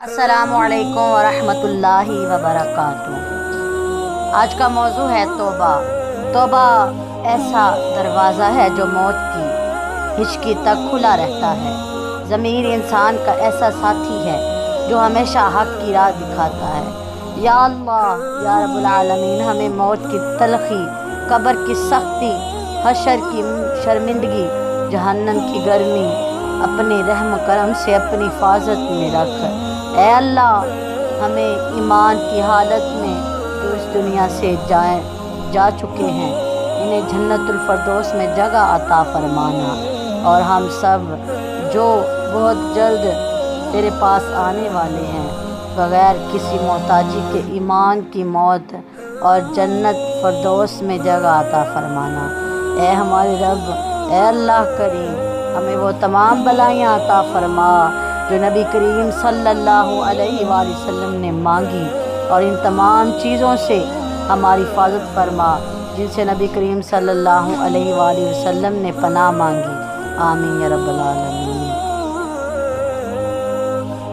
السلام علیکم ورحمۃ اللہ وبرکاتہ۔ آج کا موضوع ہے توبہ۔ توبہ ایسا دروازہ ہے جو موت کی ہچکی تک کھلا رہتا ہے۔ ضمیر انسان کا ایسا ساتھی ہے جو ہمیشہ حق کی راہ دکھاتا ہے۔ یا اللہ، یا رب العالمین، ہمیں موت کی تلخی، قبر کی سختی، حشر کی شرمندگی، جہنم کی گرمی اپنے رحم و کرم سے اپنی حفاظت میں رکھ۔ اے اللہ، ہمیں ایمان کی حالت میں جو اس دنیا سے جا چکے ہیں انہیں جنت الفردوس میں جگہ عطا فرمانا، اور ہم سب جو بہت جلد تیرے پاس آنے والے ہیں بغیر کسی محتاجی کے ایمان کی موت اور جنت فردوس میں جگہ عطا فرمانا۔ اے ہمارے رب، اے اللہ کریم، ہمیں وہ تمام بلائیاں عطا فرما جو نبی کریم صلی اللہ علیہ وآلہ وسلم نے مانگی، اور ان تمام چیزوں سے ہماری حفاظت فرما جن سے نبی کریم صلی اللہ علیہ وآلہ وسلم نے پناہ مانگی۔ آمین یا رب العالمین۔